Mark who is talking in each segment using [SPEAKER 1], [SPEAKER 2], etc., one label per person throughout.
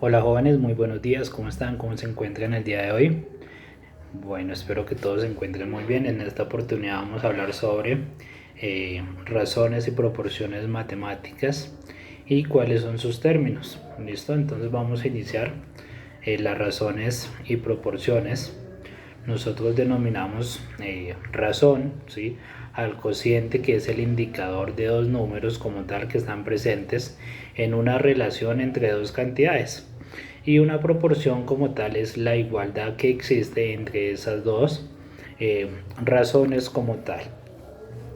[SPEAKER 1] Hola jóvenes, muy buenos días, ¿cómo están? ¿Cómo se encuentran el día de hoy? Bueno, espero que todos se encuentren muy bien. En esta oportunidad vamos a hablar sobre razones y proporciones matemáticas y cuáles son sus términos. ¿Listo? Entonces vamos a iniciar las razones y proporciones. Nosotros denominamos razón, ¿sí?, al cociente, que es el indicador de dos números como tal que están presentes en una relación entre dos cantidades, y una proporción como tal es la igualdad que existe entre esas dos razones como tal.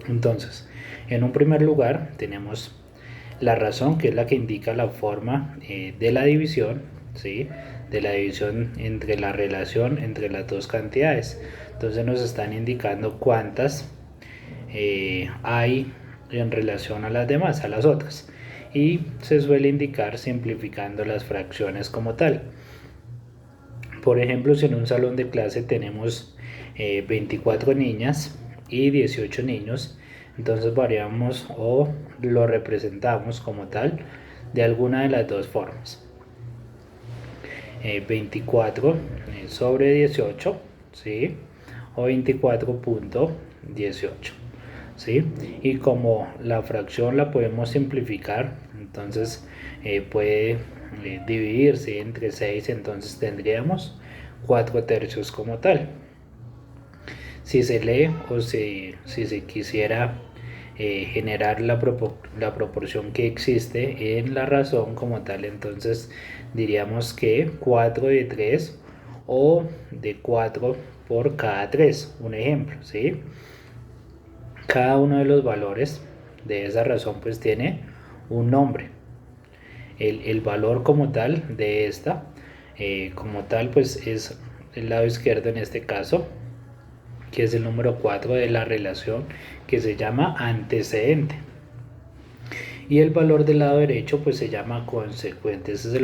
[SPEAKER 1] Entonces, en un primer lugar tenemos la razón, que es la que indica la forma de la división, ¿sí?, de la división entre la relación entre las dos cantidades. Entonces nos están indicando cuántas hay en relación a las demás, a las otras, y se suele indicar simplificando las fracciones como tal. Por ejemplo, si en un salón de clase tenemos 24 niñas y 18 niños, entonces variamos o lo representamos como tal de alguna de las dos formas. 24 sobre 18, ¿sí?, o 24.18, ¿sí? Y como la fracción la podemos simplificar, entonces puede dividirse entre 6, entonces tendríamos 4 tercios como tal. Si se lee o si se quisiera generar la proporción que existe en la razón como tal, entonces diríamos que 4 de 3 o de 4 por cada 3, un ejemplo, ¿sí? Cada uno de los valores de esa razón pues tiene un nombre. El valor como tal de esta, como tal, pues es el lado izquierdo en este caso, que es el número 4 de la relación, que se llama antecedente. Y el valor del lado derecho pues se llama consecuente. Ese es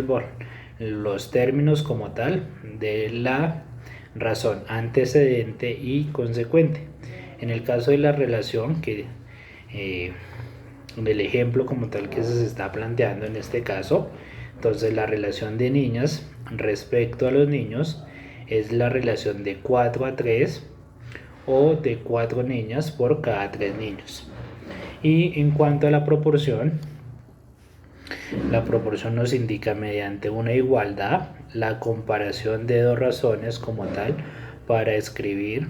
[SPEAKER 1] los términos como tal de la razón, antecedente y consecuente. En el caso de la relación, que del ejemplo como tal que se está planteando en este caso, entonces la relación de niñas respecto a los niños es la relación de 4 a 3 o de 4 niñas por cada 3 niños. Y en cuanto a la proporción nos indica mediante una igualdad la comparación de dos razones como tal para escribir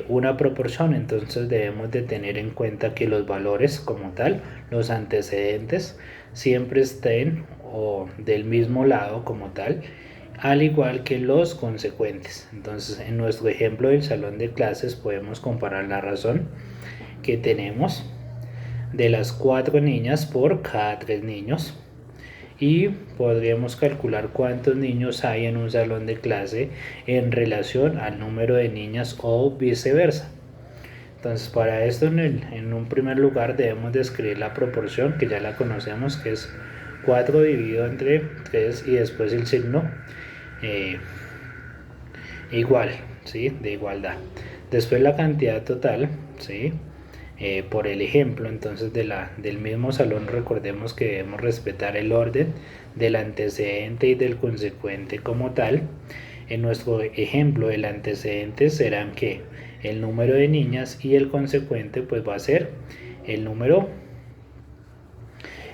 [SPEAKER 1] una proporción. Entonces debemos de tener en cuenta que los valores como tal, los antecedentes, siempre estén o del mismo lado como tal, al igual que los consecuentes. Entonces en nuestro ejemplo del salón de clases podemos comparar la razón que tenemos de las 4 niñas por cada 3 niños, y podríamos calcular cuántos niños hay en un salón de clase en relación al número de niñas o viceversa. Entonces para esto en un primer lugar debemos describir la proporción, que ya la conocemos, que es 4 dividido entre 3 y después el signo igual, ¿sí?, de igualdad. Después la cantidad total, ¿sí?, por el ejemplo entonces del mismo salón. Recordemos que debemos respetar el orden del antecedente y del consecuente como tal. En nuestro ejemplo el antecedente serán que el número de niñas y el consecuente pues va a ser el número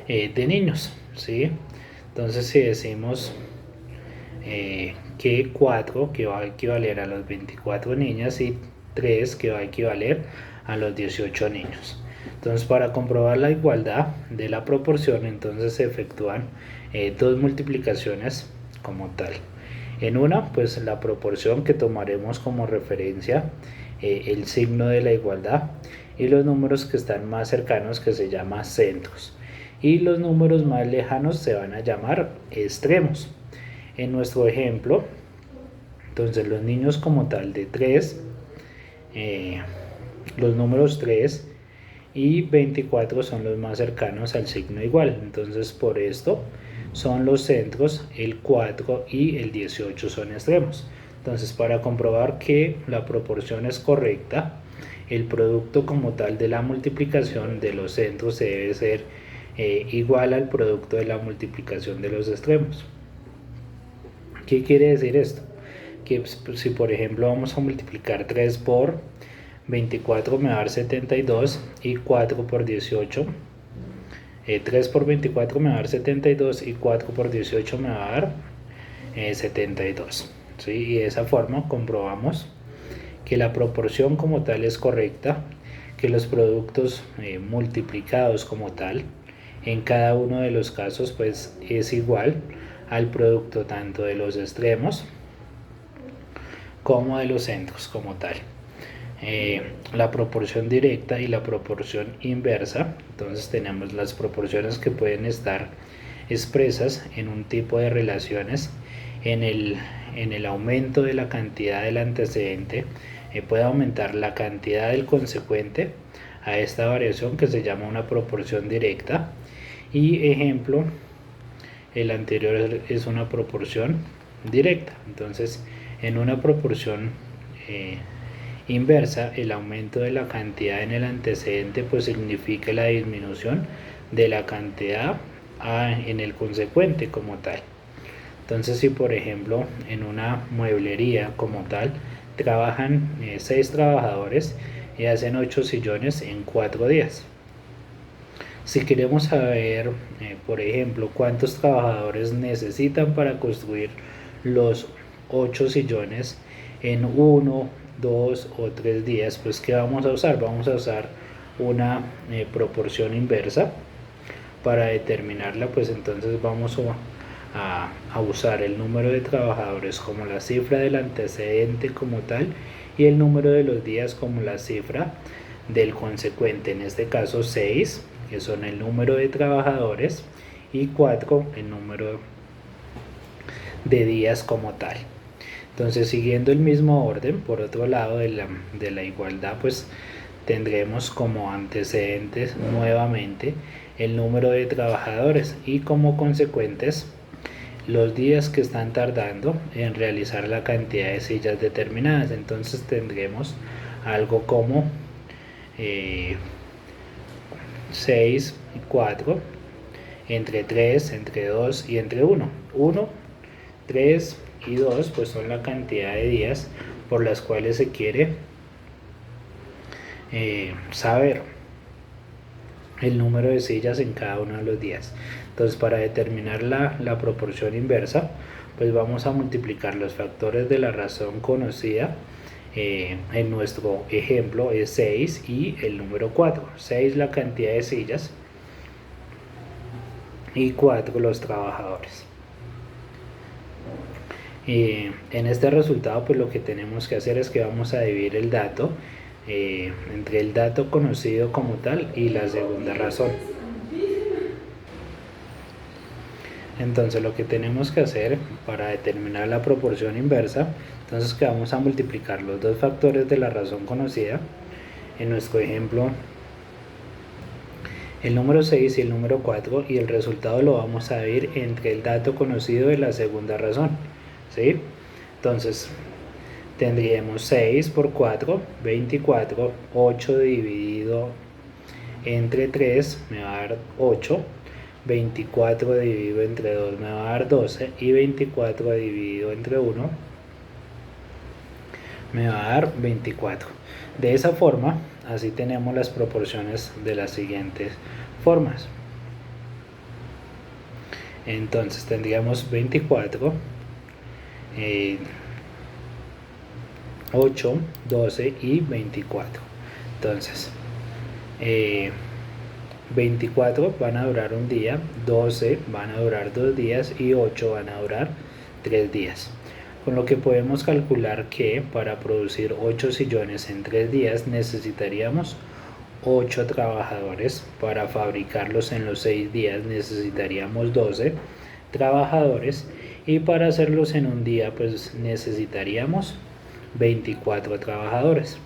[SPEAKER 1] de niños, ¿sí? Entonces si decimos que 4, que va a equivaler a los 24 niñas, y 3, que va a equivaler a los 18 niños. Entonces para comprobar la igualdad de la proporción, entonces se efectúan dos multiplicaciones como tal. En una, pues la proporción, que tomaremos como referencia el signo de la igualdad, y los números que están más cercanos, que se llama centros, y los números más lejanos se van a llamar extremos. En nuestro ejemplo, entonces los niños como tal de 3, los números 3 y 24 son los más cercanos al signo igual. Entonces por esto son los centros, el 4 y el 18 son extremos. Entonces para comprobar que la proporción es correcta, el producto como tal de la multiplicación de los centros debe ser igual al producto de la multiplicación de los extremos. ¿Qué quiere decir esto? Que pues, si por ejemplo vamos a multiplicar 3 por 24 me va a dar 72 y 4 por 18. 3 por 24 me va a dar 72 y 4 por 18 me va a dar 72. ¿Sí? Y de esa forma comprobamos que la proporción como tal es correcta, que los productos multiplicados como tal en cada uno de los casos pues es igual al producto tanto de los extremos como de los centros como tal. La proporción directa y la proporción inversa, entonces tenemos las proporciones que pueden estar expresas en un tipo de relaciones en el aumento de la cantidad del antecedente. Puede aumentar la cantidad del consecuente a esta variación que se llama una proporción directa, y ejemplo, el anterior es una proporción directa. Entonces en una proporción inversa, el aumento de la cantidad en el antecedente pues significa la disminución de la cantidad en el consecuente como tal. Entonces si por ejemplo en una mueblería como tal trabajan 6 trabajadores y hacen 8 sillones en 4 días. Si queremos saber, por ejemplo, cuántos trabajadores necesitan para construir los 8 sillones en 1, 2 o 3 días, pues ¿qué vamos a usar? Vamos a usar una proporción inversa. Para determinarla, pues entonces vamos a usar el número de trabajadores como la cifra del antecedente como tal y el número de los días como la cifra del consecuente, en este caso 6, que son el número de trabajadores, y 4, el número de días como tal. Entonces, siguiendo el mismo orden, por otro lado de la igualdad, pues tendremos como antecedentes nuevamente el número de trabajadores y como consecuentes los días que están tardando en realizar la cantidad de sillas determinadas. Entonces tendremos algo como 6 y 4, entre 3, entre 2 y entre 1. 1, 3 y 2 pues son la cantidad de días por las cuales se quiere saber el número de sillas en cada uno de los días. Entonces para determinar la proporción inversa pues vamos a multiplicar los factores de la razón conocida. En nuestro ejemplo es 6 y el número 4. 6 la cantidad de sillas y 4 los trabajadores. En este resultado pues lo que tenemos que hacer es que vamos a dividir el dato entre el dato conocido como tal y la segunda razón. Entonces lo que tenemos que hacer para determinar la proporción inversa, entonces que vamos a multiplicar los dos factores de la razón conocida. En nuestro ejemplo el número 6 y el número 4, y el resultado lo vamos a dividir entre el dato conocido y la segunda razón, ¿sí? Entonces tendríamos 6 por 4, 24, 8 dividido entre 3 me va a dar 8, 24 dividido entre 2 me va a dar 12 y 24 dividido entre 1 me va a dar 24. De esa forma, así tenemos las proporciones de las siguientes formas. Entonces tendríamos 24, 8, 12 y 24. Entonces 24 van a durar un día, 12 van a durar 2 días y 8 van a durar 3 días. Con lo que podemos calcular que para producir 8 sillones en 3 días necesitaríamos 8 trabajadores. Para fabricarlos en los 6 días necesitaríamos 12 trabajadores. Y para hacerlos en un día pues necesitaríamos 24 trabajadores.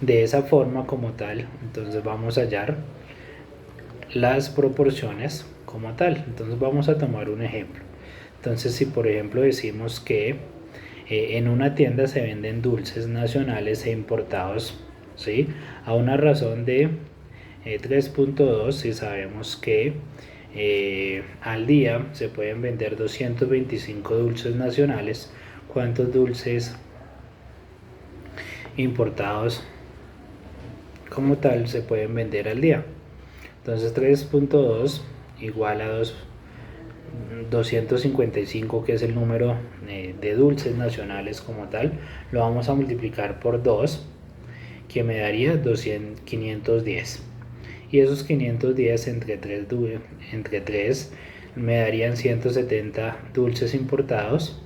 [SPEAKER 1] De esa forma como tal, entonces vamos a hallar las proporciones como tal. Entonces vamos a tomar un ejemplo. Entonces si por ejemplo decimos que en una tienda se venden dulces nacionales e importados, ¿sí?, a una razón de 3.2, si sabemos que al día se pueden vender 225 dulces nacionales. ¿Cuántos dulces importados como tal se pueden vender al día? Entonces 3.2 igual a 255, que es el número de dulces nacionales como tal, lo vamos a multiplicar por 2, que me daría 510. Y esos 510 entre 3 me darían 170 dulces importados,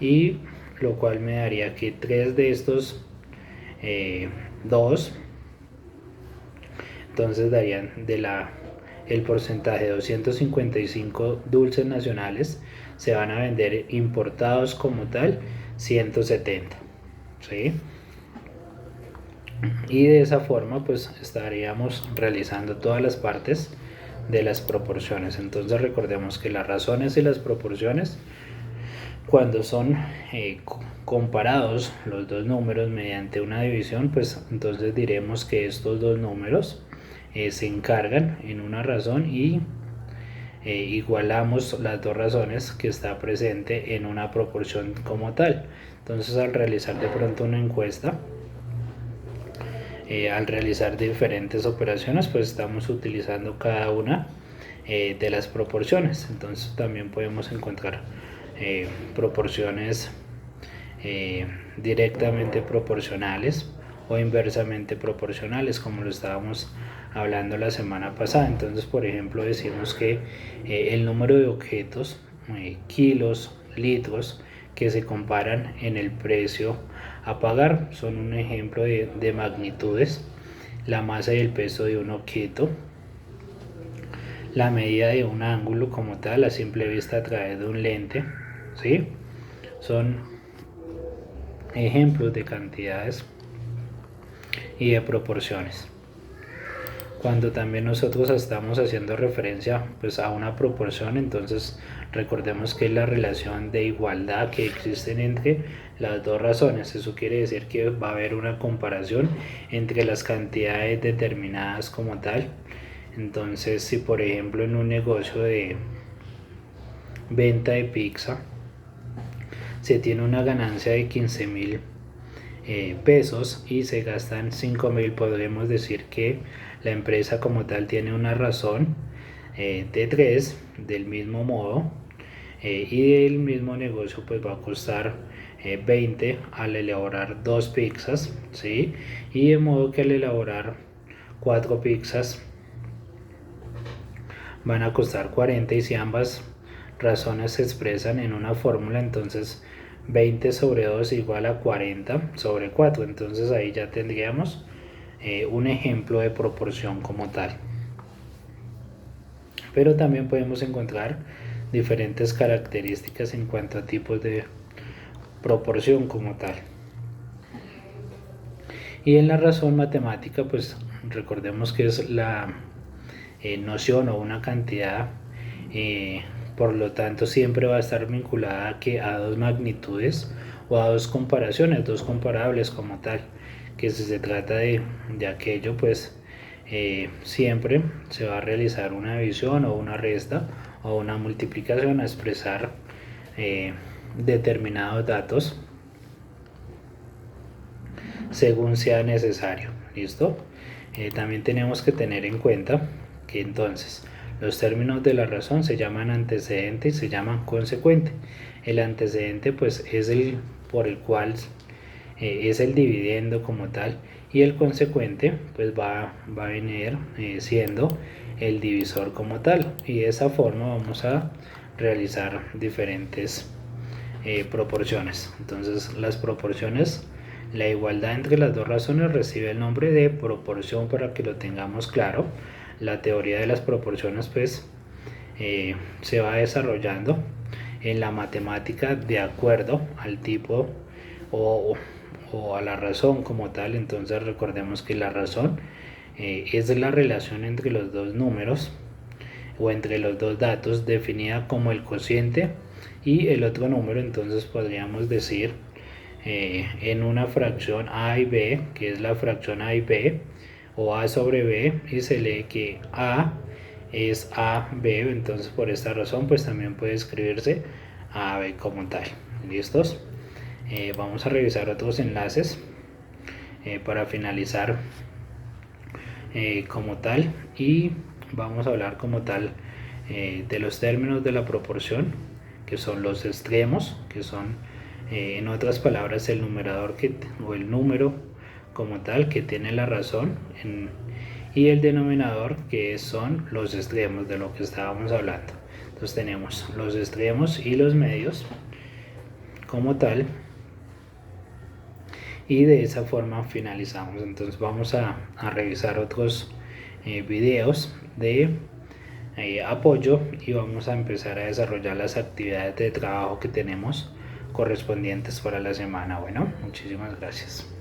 [SPEAKER 1] y lo cual me daría que 3 de estos 2, entonces darían el porcentaje de 255 dulces nacionales se van a vender importados como tal 170, ¿sí? Y de esa forma pues estaríamos realizando todas las partes de las proporciones. Entonces recordemos que las razones y las proporciones, cuando son comparados los dos números mediante una división, pues entonces diremos que estos dos números se encargan en una razón y igualamos las dos razones que está presente en una proporción como tal. Entonces al realizar de pronto una encuesta, al realizar diferentes operaciones, pues estamos utilizando cada una de las proporciones. Entonces también podemos encontrar proporciones directamente proporcionales o inversamente proporcionales, como lo estábamos hablando la semana pasada. Entonces, por ejemplo, decimos que el número de objetos, kilos, litros, que se comparan en el precio a pagar son un ejemplo de magnitudes: la masa y el peso de un objeto, la medida de un ángulo como tal a simple vista a través de un lente, ¿sí? Son ejemplos de cantidades y de proporciones. Cuando también nosotros estamos haciendo referencia pues a una proporción, entonces recordemos que es la relación de igualdad que existen entre las dos razones. Eso quiere decir que va a haber una comparación entre las cantidades determinadas como tal. Entonces, si por ejemplo en un negocio de venta de pizza se tiene una ganancia de 15.000 pesos y se gastan 5.000, podremos decir que la empresa como tal tiene una razón de 3 del mismo modo, y el mismo negocio pues va a costar 20 al elaborar 2 pizzas, ¿sí? Y de modo que al elaborar 4 pizzas van a costar 40, y si ambas razones se expresan en una fórmula, entonces 20 sobre 2 igual a 40 sobre 4. Entonces ahí ya tendríamos un ejemplo de proporción como tal. Pero también podemos encontrar diferentes características en cuanto a tipos de proporción como tal. Y en la razón matemática, pues recordemos que es la noción o una cantidad, por lo tanto siempre va a estar vinculada a dos magnitudes o a dos comparaciones, dos comparables como tal, que si se trata de aquello, pues siempre se va a realizar una división o una resta o una multiplicación a expresar determinados datos según sea necesario. ¿Listo? También tenemos que tener en cuenta que entonces los términos de la razón se llaman antecedente y se llaman consecuente. El antecedente pues es el por el cual es el dividendo como tal, y el consecuente pues va a venir siendo el divisor como tal, y de esa forma vamos a realizar diferentes proporciones. Entonces las proporciones, la igualdad entre las dos razones recibe el nombre de proporción, para que lo tengamos claro. La teoría de las proporciones pues se va desarrollando en la matemática de acuerdo al tipo o a la razón como tal. Entonces recordemos que la razón es la relación entre los dos números o entre los dos datos, definida como el cociente y el otro número. Entonces podríamos decir en una fracción a y b, que es la fracción a y b o a sobre b, y se lee que a es AB, entonces por esta razón pues también puede escribirse AB como tal. ¿Listos? Vamos a revisar otros enlaces para finalizar como tal, y vamos a hablar como tal de los términos de la proporción, que son los extremos, que son en otras palabras el numerador o el número como tal que tiene la razón y el denominador, que son los extremos de lo que estábamos hablando. Entonces tenemos los extremos y los medios como tal, y de esa forma finalizamos. Entonces vamos a revisar otros videos de apoyo, y vamos a empezar a desarrollar las actividades de trabajo que tenemos correspondientes para la semana. Bueno, muchísimas gracias.